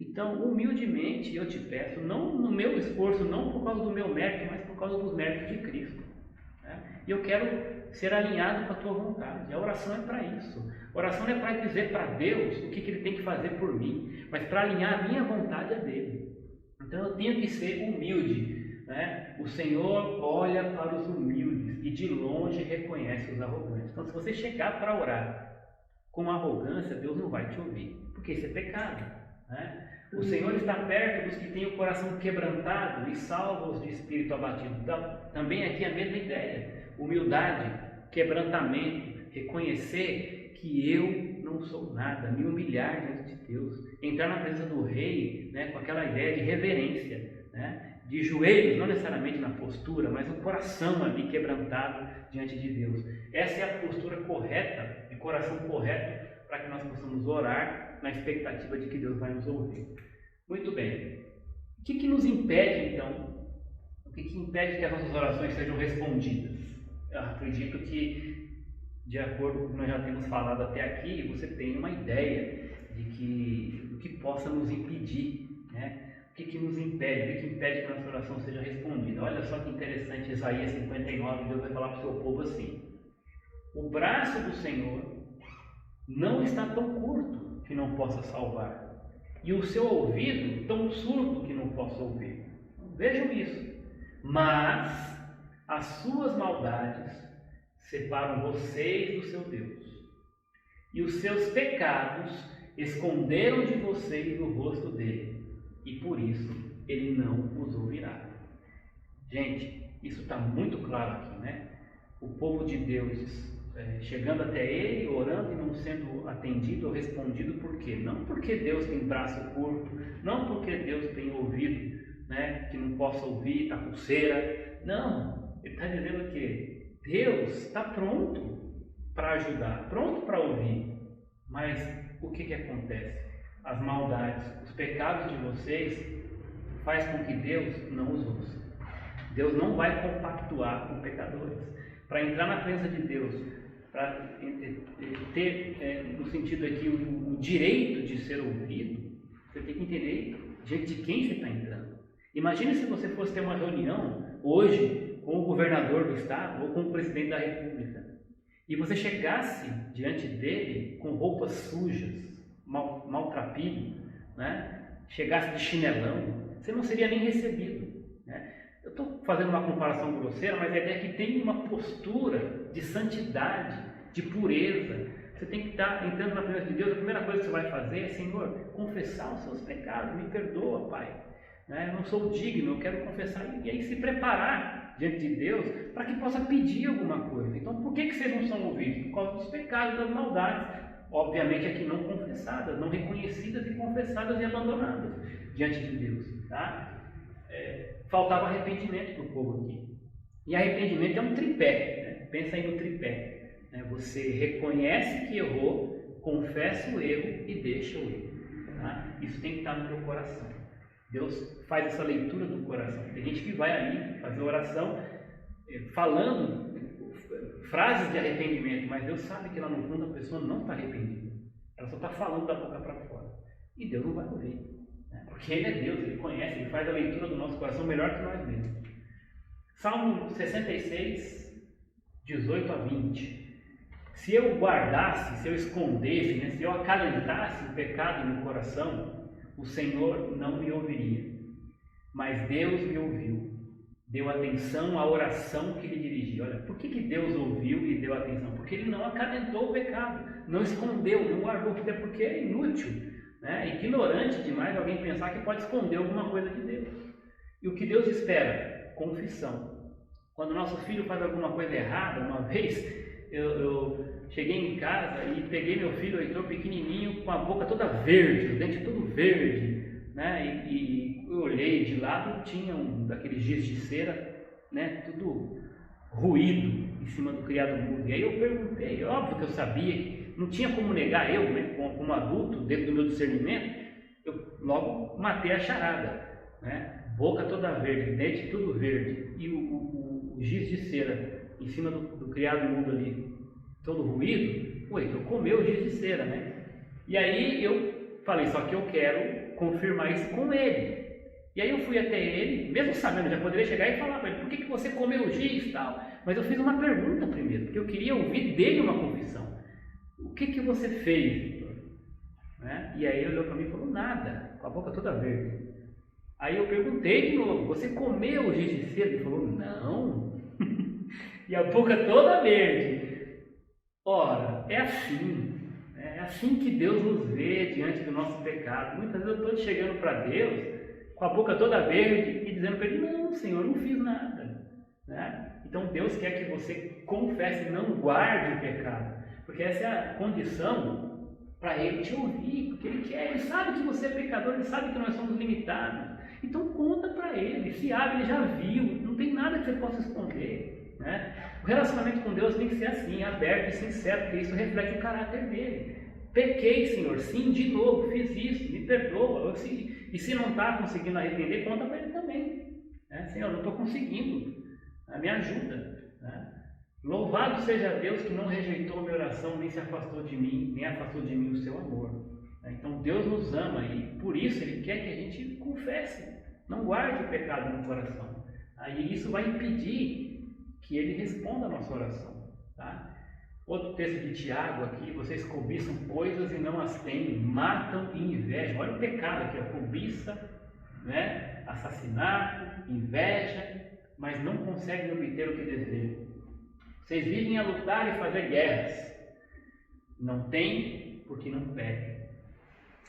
Então, humildemente, eu te peço, não no meu esforço, não por causa do meu mérito, mas por causa dos méritos de Cristo, né? E eu quero ser alinhado com a Tua vontade. A oração é para isso. A oração não é para dizer para Deus o que Ele tem que fazer por mim, mas para alinhar a minha vontade a dele. Então, eu tenho que ser humilde, né? O Senhor olha para os humildes e de longe reconhece os arrogantes. Então, se você chegar para orar com arrogância, Deus não vai te ouvir, porque isso é pecado, né? O Senhor está perto dos que têm o coração quebrantado e salva-os de espírito abatido. Também aqui a mesma ideia, humildade, quebrantamento, reconhecer que eu não sou nada, me humilhar diante de Deus, entrar na presença do Rei, né, com aquela ideia de reverência, né, de joelhos, não necessariamente na postura, mas o coração ali quebrantado diante de Deus. Essa é a postura correta, de coração correto, para que nós possamos orar na expectativa de que Deus vai nos ouvir. Muito bem. O que nos impede, então? O que impede que as nossas orações sejam respondidas? Eu acredito que, de acordo com o que nós já temos falado até aqui, você tem uma ideia do que possa nos impedir, né? O que nos impede? O que impede que a nossa oração seja respondida? Olha só que interessante, Isaías 59, Deus vai falar para o seu povo assim: o braço do Senhor não está tão curto que não possa salvar, e o seu ouvido tão surdo que não possa ouvir. Vejam isso. Mas as suas maldades separam vocês do seu Deus, e os seus pecados esconderam de vocês o rosto dele, e por isso ele não os ouvirá. Gente, isso está muito claro aqui, né? O povo de Deus chegando até ele, orando e não sendo atendido ou respondido. Por quê? Não porque Deus tem braço curto, não porque Deus tem ouvido, né, que não possa ouvir, está com cera. Não, ele está dizendo que Deus está pronto para ajudar, pronto para ouvir. Mas o que acontece? As maldades, os pecados de vocês faz com que Deus não os ouça. Deus não vai compactuar com pecadores. Para entrar na presença de Deus, para ter, no sentido aqui, o direito de ser ouvido, você tem que entender diante de quem você está entrando. Imagine se você fosse ter uma reunião hoje com o governador do estado ou com o presidente da república, e você chegasse diante dele com roupas sujas, maltrapilho, né? Chegasse de chinelão, você não seria nem recebido, né? Eu estou fazendo uma comparação grosseira, mas a ideia é que tem uma postura de santidade, de pureza. Você tem que estar entrando na presença de Deus. A primeira coisa que você vai fazer é: Senhor, confessar os seus pecados, me perdoa, Pai, né? Eu não sou digno, eu quero confessar. E aí se preparar diante de Deus para que possa pedir alguma coisa. Então, por que vocês não são ouvidos? Por causa dos pecados, das maldades, obviamente aqui não confessadas, não reconhecidas e confessadas e abandonadas diante de Deus, tá? Faltava arrependimento para o povo aqui. E arrependimento é um tripé, né? Pensa aí no tripé, né? Você reconhece que errou, confessa o erro e deixa o erro, tá? Isso tem que estar no teu coração. Deus faz essa leitura do coração. Tem gente que vai ali fazer oração falando frases de arrependimento, mas Deus sabe que lá no fundo a pessoa não está arrependida. Ela só está falando da boca para fora. E Deus não vai ouvir, né? Porque Ele é Deus, Ele conhece, Ele faz a leitura do nosso coração melhor que nós mesmos. Salmo 66, 18 a 20. Se eu guardasse, se eu escondesse, né, se eu acalentasse o pecado no coração, o Senhor não me ouviria. Mas Deus me ouviu, deu atenção à oração que lhe dirigi. Olha, por que Deus ouviu e deu atenção? Porque Ele não acalentou o pecado, não escondeu, não guardou, até porque é inútil, né? É ignorante demais alguém pensar que pode esconder alguma coisa de Deus. E o que Deus espera? Confissão. Quando nosso filho faz alguma coisa errada, uma vez eu cheguei em casa e peguei meu filho, o Heitor, pequenininho, com a boca toda verde, o dente todo verde, né? E eu olhei de lado, tinha um daqueles giz de cera, né? Tudo ruído em cima do criado mudo. E aí eu perguntei, óbvio que eu sabia, não tinha como negar eu, né? Como adulto, dentro do meu discernimento, eu logo matei a charada, né? Boca toda verde, dente tudo verde, e o giz de cera em cima do criado mudo ali, todo ruído. O Heitor comeu o giz de cera, né? E aí eu falei, só que eu quero confirmar isso com ele. E aí eu fui até ele, mesmo sabendo, já poderia chegar e falar para ele, por que você comeu o giz e tal? Mas eu fiz uma pergunta primeiro, porque eu queria ouvir dele uma confissão. O que você fez, Heitor? Né? E aí ele olhou para mim e falou, nada, com a boca toda verde. Aí eu perguntei de novo, você comeu o giz de cera? Ele falou, não. E a boca toda verde. Ora, é assim, né? assim que Deus nos vê diante do nosso pecado. Muitas vezes eu estou chegando para Deus com a boca toda verde e dizendo para Ele, não, Senhor, eu não fiz nada. Né? Então Deus quer que você confesse, não guarde o pecado, porque essa é a condição para Ele te ouvir, porque Ele quer, Ele sabe que você é pecador, Ele sabe que nós somos limitados. Então conta para Ele, se abre, Ele já viu, não tem nada que você possa esconder. Né? O relacionamento com Deus tem que ser assim, aberto e sincero, porque isso reflete o caráter dele. Pequei, Senhor, sim, de novo, fiz isso, me perdoa. E se não está conseguindo arrepender, conta para Ele também. Né? Senhor, não estou conseguindo, me ajuda. Né? Louvado seja Deus que não rejeitou a minha oração, nem se afastou de mim, nem afastou de mim o seu amor. Então Deus nos ama e por isso Ele quer que a gente confesse, não guarde o pecado no coração. E isso vai impedir que Ele responda a nossa oração. Tá? Outro texto de Tiago aqui, vocês cobiçam coisas e não as têm, matam e invejam. Olha o pecado aqui, cobiça, né? Assassinato, inveja, mas não conseguem obter o que desejam. Vocês vivem a lutar e fazer guerras. Não têm porque não pedem.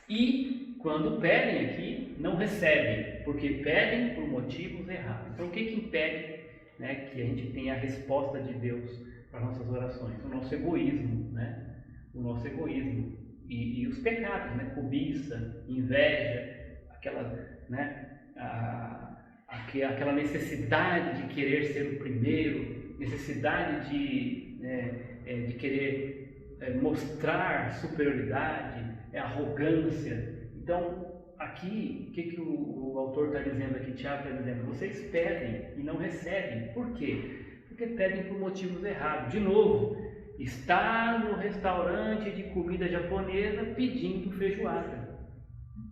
E quando pedem aqui, não recebem, porque pedem por motivos errados. Então o que impede, né, que a gente tenha a resposta de Deus para nossas orações? O nosso egoísmo, né? O nosso egoísmo e os pecados, né? Cobiça, inveja, aquela necessidade de querer ser o primeiro, necessidade de querer mostrar superioridade, arrogância. Então, aqui, o que o autor está dizendo aqui, Tiago está dizendo? Vocês pedem e não recebem. Por quê? Porque pedem por motivos errados. De novo, está no restaurante de comida japonesa pedindo feijoada.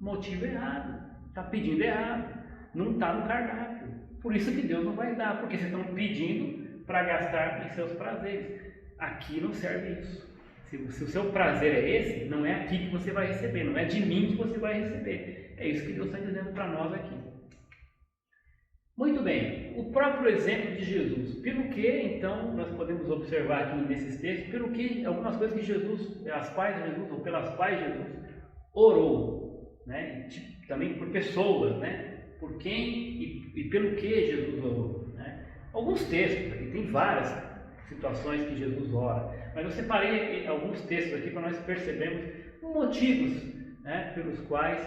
Motivo errado. Está pedindo errado. Não está no cardápio. Por isso que Deus não vai dar, porque vocês estão pedindo para gastar em seus prazeres. Aqui não serve isso. Se o seu prazer é esse, não é aqui que você vai receber, não é de mim que você vai receber. É isso que Deus está dizendo para nós aqui. Muito bem, o próprio exemplo de Jesus. Pelo que, então, nós podemos observar aqui nesses textos, pelo que algumas coisas que Jesus, pelas quais Jesus orou, né? Também por pessoas, né? Por quem e pelo que Jesus orou. Né? Alguns textos, aqui tem várias situações que Jesus ora, mas eu separei alguns textos aqui para nós percebermos motivos, né, pelos quais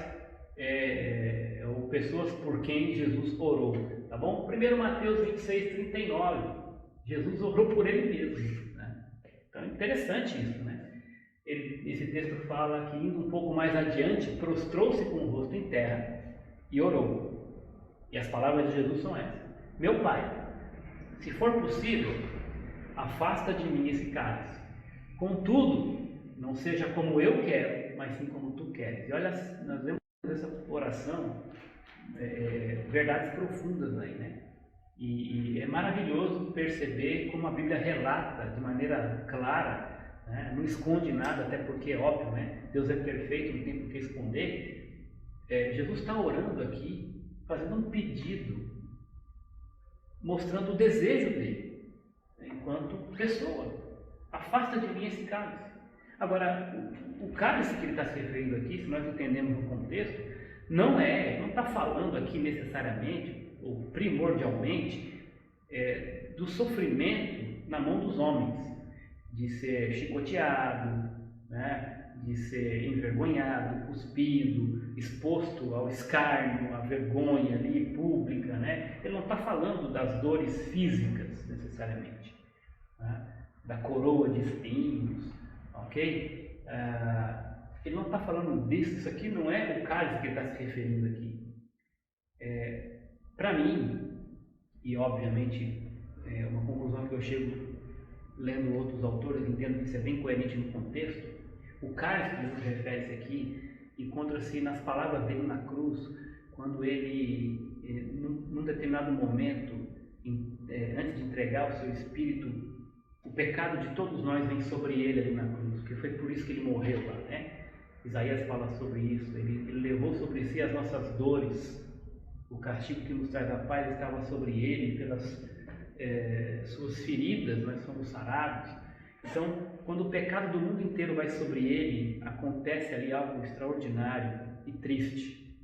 ou pessoas por quem Jesus orou, tá bom? Primeiro Mateus 26:39, Jesus orou por Ele mesmo, né? Então é interessante isso, né? Esse texto fala que indo um pouco mais adiante, prostrou-se com o rosto em terra e orou. E as palavras de Jesus são essas: meu Pai, se for possível, afasta de mim esse cálice. Contudo, não seja como eu quero, mas sim como tu queres. E olha, nós vemos nessa oração verdades profundas aí, né? E é maravilhoso perceber como a Bíblia relata de maneira clara, né? Não esconde nada, até porque é óbvio, né? Deus é perfeito, não tem por que esconder. Jesus está orando aqui, fazendo um pedido, mostrando o desejo dele, né? Enquanto pessoa. Afasta de mim esse cálice. Agora, o cálice que ele está se referindo aqui, se nós entendemos o contexto, não está falando aqui necessariamente, ou primordialmente, do sofrimento na mão dos homens, de ser chicoteado, né, de ser envergonhado, cuspido, exposto ao escárnio, à vergonha ali pública, né? Ele não está falando das dores físicas necessariamente, né? Da coroa de espinhos, ok? Ele não está falando disso. Isso aqui não é o cálice que ele está se referindo aqui. Para mim, e obviamente é uma conclusão que eu chego lendo outros autores, entendo que isso é bem coerente no contexto, o cálice que Jesus refere-se aqui encontra-se nas palavras dele na cruz, quando ele, num determinado momento, antes de entregar o seu espírito, o pecado de todos nós vem sobre ele ali na cruz, porque foi por isso que ele morreu lá, né? Isaías fala sobre isso, ele levou sobre si as nossas dores, o castigo que nos traz a paz estava sobre ele, pelas suas feridas nós somos sarados. Então, quando o pecado do mundo inteiro vai sobre ele, acontece ali algo extraordinário e triste,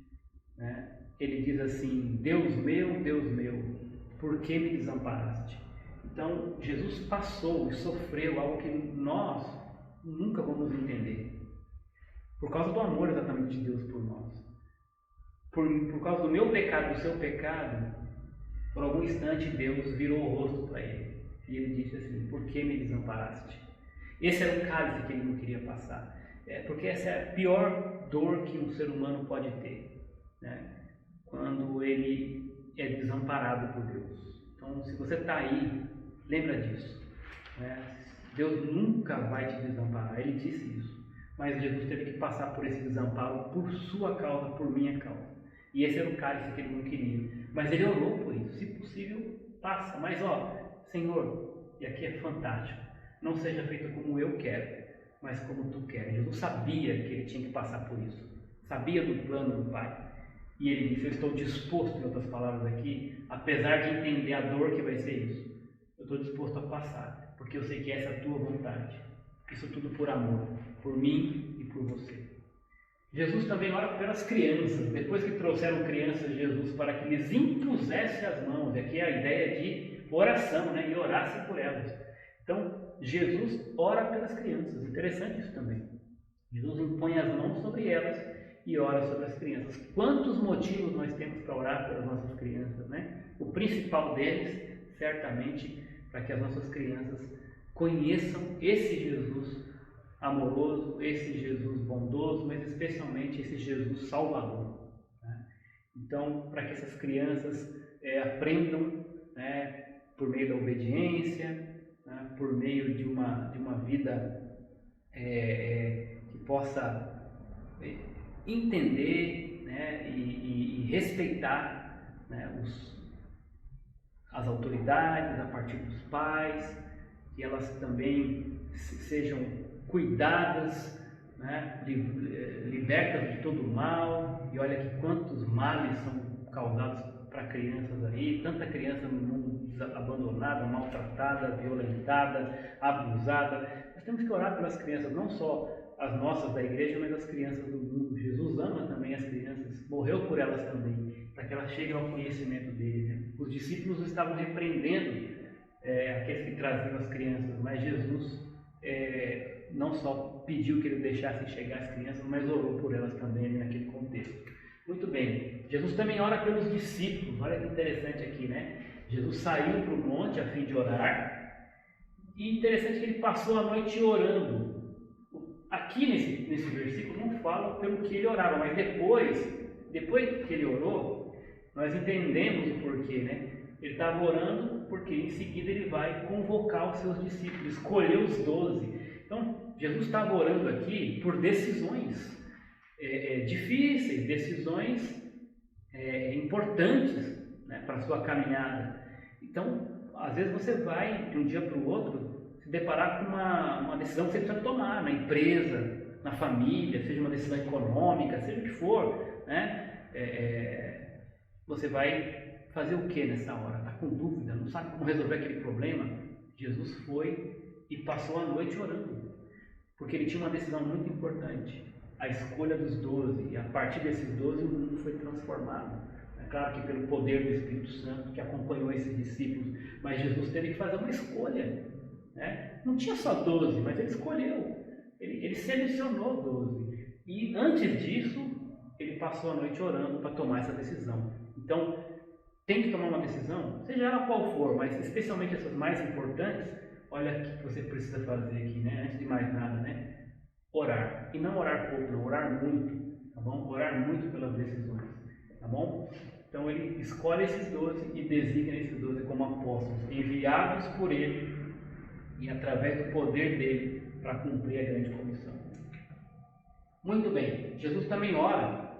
né? Ele diz assim: Deus meu, por que me desamparaste? Então, Jesus passou e sofreu algo que nós nunca vamos entender, por causa do amor exatamente de Deus por nós. Por causa do meu pecado, do seu pecado, por algum instante Deus virou o rosto para ele. E ele disse assim: por que me desamparaste? Esse era o cálice que ele não queria passar. Porque essa é a pior dor que um ser humano pode ter, né? Quando ele é desamparado por Deus. Então, se você está aí, lembra disso, né? Deus nunca vai te desamparar, ele disse isso. Mas Jesus teve que passar por esse desamparo por sua causa, por minha causa. E esse era o cálice que ele não queria. Mas ele orou por isso. Se possível, passa. Mas Senhor, e aqui é fantástico, não seja feito como eu quero, mas como tu queres. Jesus sabia que ele tinha que passar por isso. Sabia do plano do Pai. E ele disse: eu estou disposto, em outras palavras aqui, apesar de entender a dor que vai ser isso, eu estou disposto a passar, porque eu sei que essa é a tua vontade. Isso tudo por amor, por mim e por você. Jesus também ora pelas crianças. Depois que trouxeram crianças de Jesus para que lhes impusesse as mãos, aqui é a ideia de oração, né? E orassem por elas. Então, Jesus ora pelas crianças. Interessante isso também. Jesus impõe as mãos sobre elas e ora sobre as crianças. Quantos motivos nós temos para orar pelas nossas crianças, né? O principal deles, certamente, para que as nossas crianças conheçam esse Jesus amoroso, esse Jesus bondoso, mas especialmente esse Jesus salvador, né? Então, para que essas crianças aprendam, né, por meio da obediência, né, por meio de uma vida que possa entender, né, e respeitar, né, as autoridades a partir dos pais, que elas também sejam cuidadas, né, libertas de todo o mal. E olha que quantos males são causados para crianças aí, tanta criança no mundo abandonada, maltratada, violentada, abusada. Nós temos que orar pelas crianças, não só as nossas da igreja, mas as crianças do mundo. Jesus ama também as crianças, morreu por elas também, para que elas cheguem ao conhecimento dele, né? Os discípulos estavam repreendendo aqueles que traziam as crianças, mas Jesus não só pediu que ele deixasse chegar as crianças, mas orou por elas também ali naquele contexto. Muito bem, Jesus também ora pelos discípulos. Olha que interessante aqui, né? Jesus saiu para o monte a fim de orar, e interessante que ele passou a noite orando. Aqui nesse versículo não fala pelo que ele orava, mas depois que ele orou, nós entendemos o porquê, né? Ele estava orando porque em seguida ele vai convocar os seus discípulos, escolher os 12. Então, Jesus estava orando aqui por decisões difíceis, decisões importantes, né, para a sua caminhada. Então, às vezes você vai de um dia para o outro se deparar com uma decisão que você precisa tomar na empresa, na família, seja uma decisão econômica, seja o que for, né? Você vai fazer o que nessa hora? Está com dúvida, não sabe como resolver aquele problema? Jesus foi e passou a noite orando, porque ele tinha uma decisão muito importante, a escolha dos 12, e a partir desses 12 o mundo foi transformado. É claro que pelo poder do Espírito Santo que acompanhou esses discípulos, mas Jesus teve que fazer uma escolha, né? Não tinha só 12, mas ele escolheu, ele selecionou 12, e antes disso ele passou a noite orando para tomar essa decisão. Então, tem que tomar uma decisão, seja ela qual for, mas especialmente essas mais importantes. Olha o que você precisa fazer aqui, né? Antes de mais nada, né? Orar. E não orar pouco, não, orar muito, tá bom? Orar muito pelas decisões, tá bom? Então ele escolhe esses 12 e designa esses 12 como apóstolos, enviados por ele e através do poder dele para cumprir a grande comissão. Muito bem, Jesus também ora,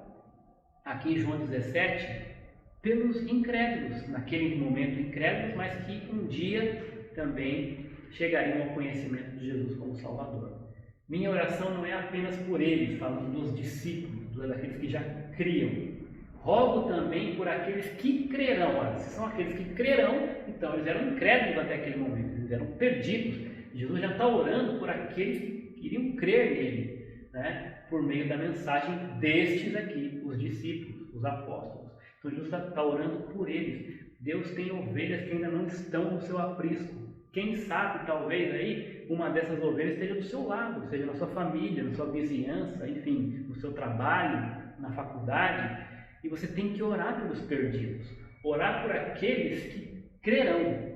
aqui em João 17, pelos incrédulos, naquele momento incrédulos, mas que um dia também chegariam ao conhecimento de Jesus como Salvador. Minha oração não é apenas por eles, falando dos discípulos, daqueles que já criam. Rogo também por aqueles que crerão. Se são aqueles que crerão, então eles eram incrédulos até aquele momento, eles eram perdidos. Jesus já está orando por aqueles que iriam crer nele, né? Por meio da mensagem destes aqui, os discípulos, os apóstolos. Então Jesus está orando por eles. Deus tem ovelhas que ainda não estão no seu aprisco. Quem sabe, talvez aí, uma dessas ovelhas esteja do seu lado, seja na sua família, na sua vizinhança, enfim, no seu trabalho, na faculdade. E você tem que orar pelos perdidos, orar por aqueles que crerão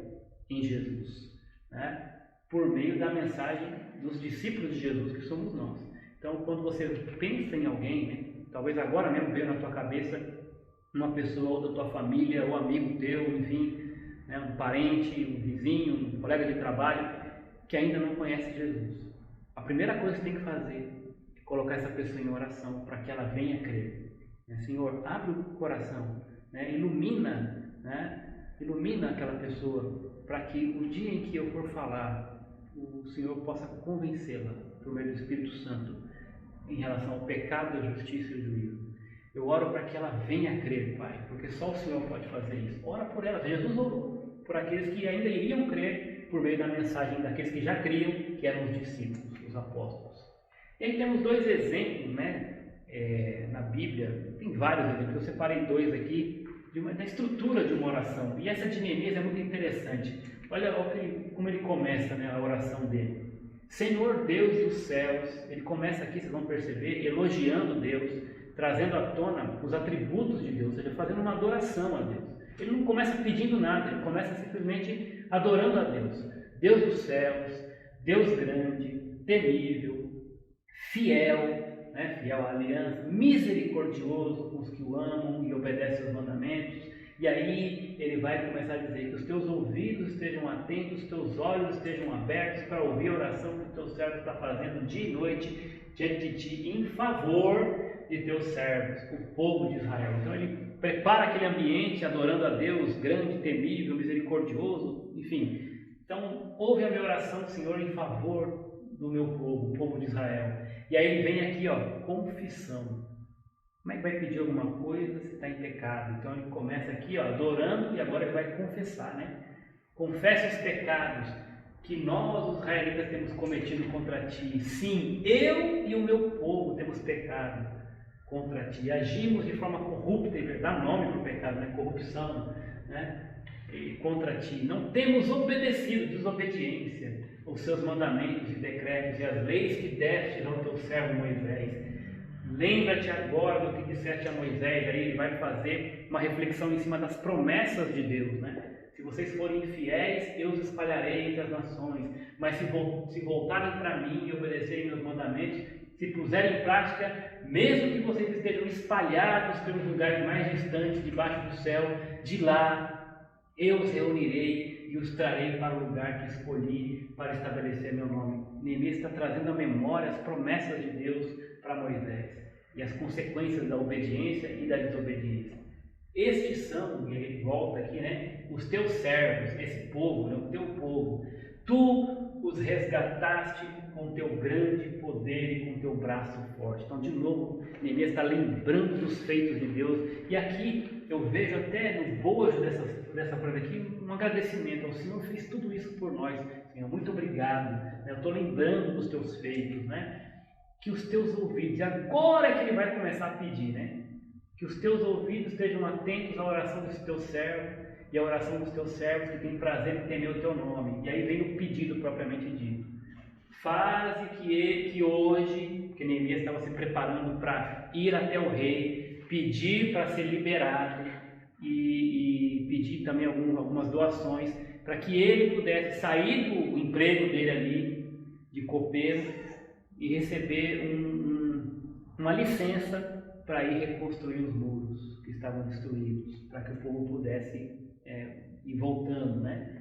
em Jesus, né? Por meio da mensagem dos discípulos de Jesus, que somos nós. Então, quando você pensa em alguém, né, talvez agora mesmo veio na tua cabeça uma pessoa da tua família, ou amigo teu, enfim, né, um parente, um vizinho, um colega de trabalho, que ainda não conhece Jesus. A primeira coisa que você tem que fazer é colocar essa pessoa em oração para que ela venha crer. Senhor, abre o coração, né, ilumina aquela pessoa, para que o dia em que eu for falar, o Senhor possa convencê-la, por meio do Espírito Santo, em relação ao pecado, a justiça e o juízo. Eu oro para que ela venha crer, Pai, porque só o Senhor pode fazer isso. Ora por ela. Jesus orou por aqueles que ainda iriam crer por meio da mensagem daqueles que já criam, que eram os discípulos, os apóstolos. E aí temos dois exemplos, né, na Bíblia. Tem vários exemplos, eu separei dois aqui, da estrutura de uma oração. E essa de Neemias é muito interessante. Olha como ele começa, né, a oração dele. Senhor Deus dos céus, ele começa aqui, vocês vão perceber, elogiando Deus, trazendo à tona os atributos de Deus, ou seja, fazendo uma adoração a Deus. Ele não começa pedindo nada, ele começa simplesmente adorando a Deus. Deus dos céus, Deus grande, temível, fiel, né, fiel à aliança, misericordioso com os que o amam e obedecem aos mandamentos. E aí ele vai começar a dizer que os teus ouvidos estejam atentos, os teus olhos estejam abertos para ouvir a oração que o teu servo está fazendo dia e noite diante de ti, em favor de teus servos, o povo de Israel. Então ele prepara aquele ambiente adorando a Deus grande, temível, misericordioso, enfim. Então ouve a minha oração, Senhor, em favor do meu povo, o povo de Israel. E aí ele vem aqui, confissão. Como é que vai pedir alguma coisa se está em pecado? Então ele começa aqui, adorando, e agora ele vai confessar, né? Confessa os pecados que nós, os israelitas, temos cometido contra ti. Sim, eu e o meu povo temos pecado contra ti. Agimos de forma corrupta, e dá nome para o pecado, né? Corrupção, né? E contra ti. Não temos obedecido, desobediência, os seus mandamentos e decretos e as leis que destes ao teu servo Moisés. Lembra-te agora do que disseste a Moisés. Aí ele vai fazer uma reflexão em cima das promessas de Deus, né? Se vocês forem fiéis, eu os espalharei entre as nações. Mas se voltarem para mim e obedecerem meus mandamentos, se puserem em prática, mesmo que vocês estejam espalhados pelos lugares mais distantes, debaixo do céu, de lá eu os reunirei e os trarei para o lugar que escolhi para estabelecer meu nome. Neemias está trazendo à memória as promessas de Deus para Moisés e as consequências da obediência e da desobediência. Estes são, e ele volta aqui, né, os teus servos, esse povo, né, o teu povo. Tu os resgataste com teu grande poder e com teu braço forte. Então, de novo, Neemias está lembrando dos feitos de Deus. E aqui eu vejo até no bojo dessa frase aqui um agradecimento. O Senhor fez tudo isso por nós. Senhor, muito obrigado. Eu estou lembrando dos teus feitos, né? Que os teus ouvidos, e agora é que ele vai começar a pedir, né? Que os teus ouvidos estejam atentos à oração dos teus servos e à oração dos teus servos que têm prazer em temer o teu nome. E aí vem o pedido propriamente dito. Faze que hoje, que Neemias estava se preparando para ir até o rei, pedir para ser liberado e pedir também algumas doações, para que ele pudesse sair do emprego dele ali, de copeiro, e receber uma licença para ir reconstruir os muros que estavam destruídos, para que o povo pudesse ir voltando, né?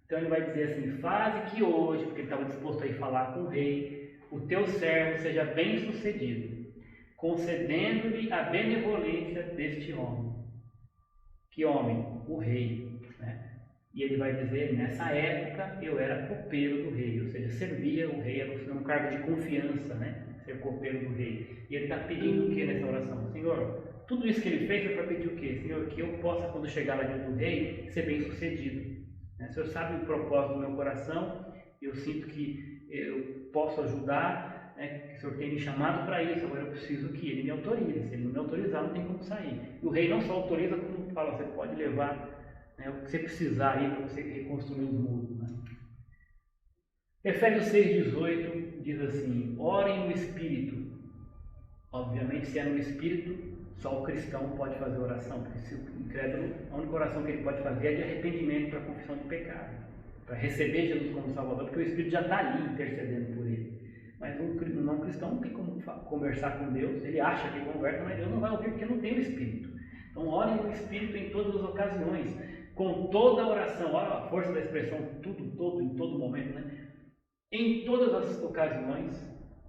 Então ele vai dizer assim: faze que hoje, porque ele estava disposto a ir falar com o rei, o teu servo seja bem sucedido, concedendo-lhe a benevolência deste homem. Que homem? O rei, né? E ele vai dizer: nessa época eu era copeiro do rei, ou seja, servia o rei, era um cargo de confiança, né? Ser copeiro do rei. E ele está pedindo o que nessa oração? Senhor, tudo isso que ele fez foi para pedir o quê? Senhor, que eu possa, quando chegar lá diante do rei, ser bem sucedido. O Senhor sabe o propósito do meu coração, eu sinto que eu posso ajudar, né, que o Senhor tem me chamado para isso, agora eu preciso que Ele me autorize. Se Ele não me autorizar, não tem como sair. E o rei não só autoriza, como fala, você pode levar, né, o que você precisar aí para você reconstruir os muros. Né? Efésios 6,18 diz assim: orem no Espírito. Obviamente, se é no Espírito, só o cristão pode fazer oração, porque se o incrédulo, a única oração que ele pode fazer é de arrependimento para confissão de pecado, para receber Jesus como Salvador, porque o Espírito já está ali intercedendo por ele. Mas um não cristão não tem como conversar com Deus, ele acha que conversa, mas Deus não vai ouvir porque não tem o Espírito. Então, orem no Espírito em todas as ocasiões, com toda a oração. Olha a força da expressão, tudo, em todo momento, né? Em todas as ocasiões.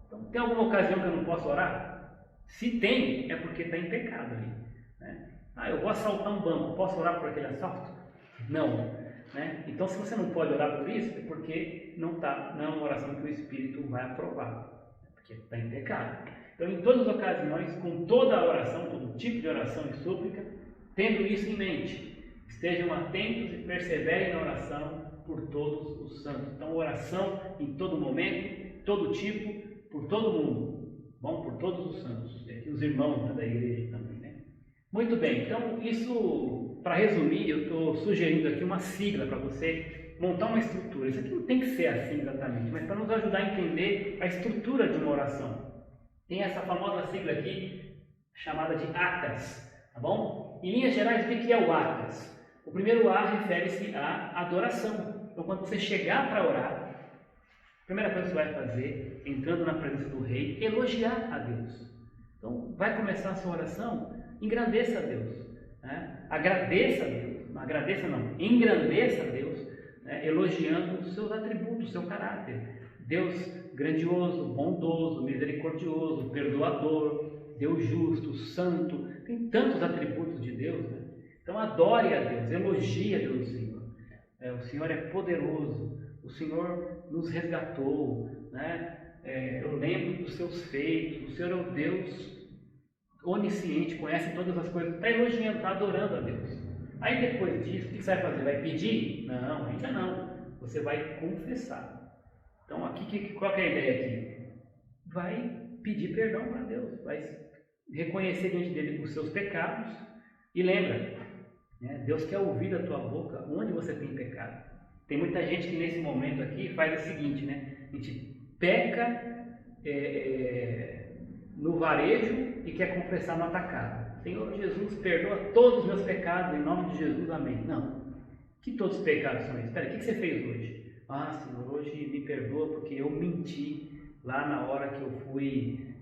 Então, tem alguma ocasião que eu não posso orar? Se tem, é porque está em pecado ali. Né? Eu vou assaltar um banco, posso orar por aquele assalto? Não. Né? Então, se você não pode orar por isso, é porque não é uma oração que o Espírito vai aprovar, porque está em pecado. Então, em todas as ocasiões, com toda a oração, todo tipo de oração e súplica, tendo isso em mente, estejam atentos e perseverem na oração por todos os santos. Então, oração em todo momento, todo tipo, por todo mundo. Bom, por todos os santos, e os irmãos, né, da igreja também. Né? Muito bem, então isso, para resumir, eu estou sugerindo aqui uma sigla para você montar uma estrutura. Isso aqui não tem que ser assim exatamente, mas para nos ajudar a entender a estrutura de uma oração. Tem essa famosa sigla aqui, chamada de ACAS, tá bom? Em linhas gerais, o que é o ACAS? O primeiro A refere-se à adoração. Então, quando você chegar para orar, a primeira coisa que você vai fazer, entrando na presença do rei, elogiar a Deus. Então, vai começar a sua oração, engrandeça a Deus. Né? Agradeça a Deus. Não agradeça não, engrandeça a Deus, né? Elogiando os seus atributos, o seu caráter. Deus grandioso, bondoso, misericordioso, perdoador, Deus justo, santo. Tem tantos atributos de Deus. Né? Então, adore a Deus, elogie a Deus, Senhor. O Senhor é poderoso. O Senhor nos resgatou, né? Eu lembro dos seus feitos. O Senhor é o Deus onisciente, conhece todas as coisas. Está elogiando, está adorando a Deus. Aí depois disso, o que você vai fazer? Vai pedir? Não, ainda não. Você vai confessar. Então, aqui, qual que é a ideia aqui? Vai pedir perdão para Deus, vai reconhecer diante dele os seus pecados. E lembra, né? Deus quer ouvir da tua boca onde você tem pecado. Tem muita gente que nesse momento aqui faz o seguinte, né? A gente peca no varejo e quer confessar no atacado. Senhor Jesus, perdoa todos os meus pecados, em nome de Jesus, amém. Não. Que todos os pecados são esses? Espera, o que você fez hoje? Senhor, hoje me perdoa porque eu menti lá na hora que eu fui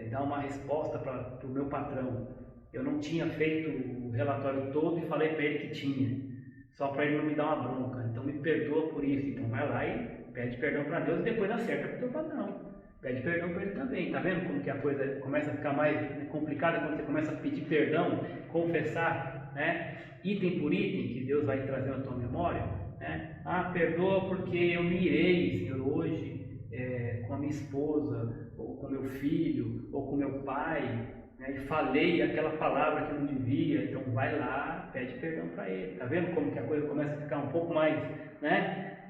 dar uma resposta para o meu patrão. Eu não tinha feito o relatório todo e falei para ele que tinha. Só para ele não me dar uma bronca. Então me perdoa por isso. Então vai lá e pede perdão para Deus e depois acerta para o teu patrão. Pede perdão para ele também. Está vendo como que a coisa começa a ficar mais complicada quando você começa a pedir perdão, confessar, né? Item por item que Deus vai trazendo à tua memória. Né? Perdoa porque eu me irei, Senhor, hoje com a minha esposa, ou com meu filho, ou com meu pai. E falei aquela palavra que eu não devia, então vai lá, pede perdão para ele. Está vendo como que a coisa começa a ficar um pouco mais, né?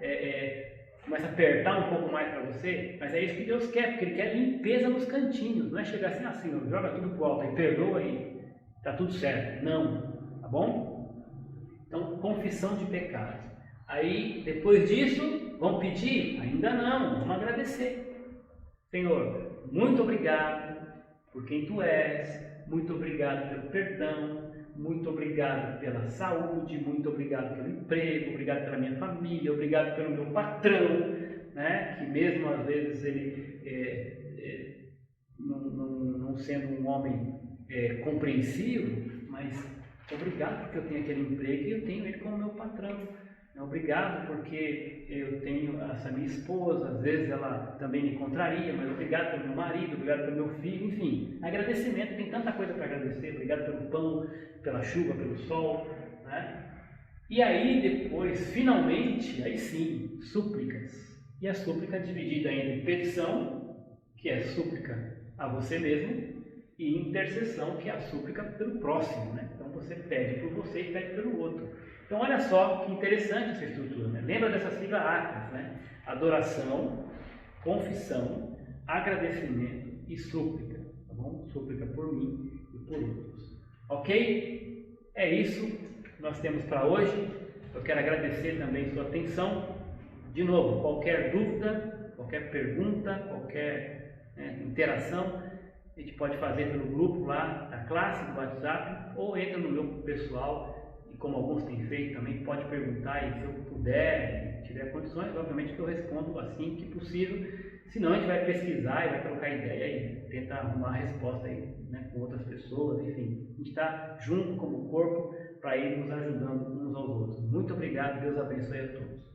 Começa a apertar um pouco mais para você, mas é isso que Deus quer, porque Ele quer limpeza nos cantinhos, não é chegar assim, joga tudo pro alto, aí perdoa e está tudo certo. Não, tá bom? Então, confissão de pecados. Aí, depois disso, vamos pedir? Ainda não, vamos agradecer. Senhor, muito obrigado por quem Tu és, muito obrigado pelo perdão, muito obrigado pela saúde, muito obrigado pelo emprego, obrigado pela minha família, obrigado pelo meu patrão, né? Que mesmo às vezes ele não sendo um homem compreensivo, mas obrigado porque eu tenho aquele emprego e eu tenho ele como meu patrão. Obrigado porque eu tenho essa minha esposa, às vezes ela também me contraria, mas obrigado pelo meu marido, obrigado pelo meu filho, enfim, agradecimento, tem tanta coisa para agradecer, obrigado pelo pão, pela chuva, pelo sol, né? E aí depois, finalmente, aí sim, súplicas, e a súplica é dividida entre petição, que é súplica a você mesmo, e intercessão, que é a súplica pelo próximo, né? Então você pede por você e pede pelo outro. Então olha só que interessante essa estrutura, né? Lembra dessa sigla ACRES, né? Adoração, confissão, agradecimento e súplica, tá bom? Súplica por mim e por outros. Ok? É isso que nós temos para hoje. Eu quero agradecer também sua atenção. De novo, qualquer dúvida, qualquer pergunta, qualquer interação, a gente pode fazer pelo grupo lá da classe do WhatsApp ou entra no meu pessoal e, como alguns têm feito também, pode perguntar e se eu puder, tiver condições, obviamente que eu respondo assim que possível. Senão a gente vai pesquisar e vai trocar ideia e tentar arrumar a resposta aí, né, com outras pessoas, enfim. A gente está junto como corpo para ir nos ajudando uns aos outros. Muito obrigado, Deus abençoe a todos.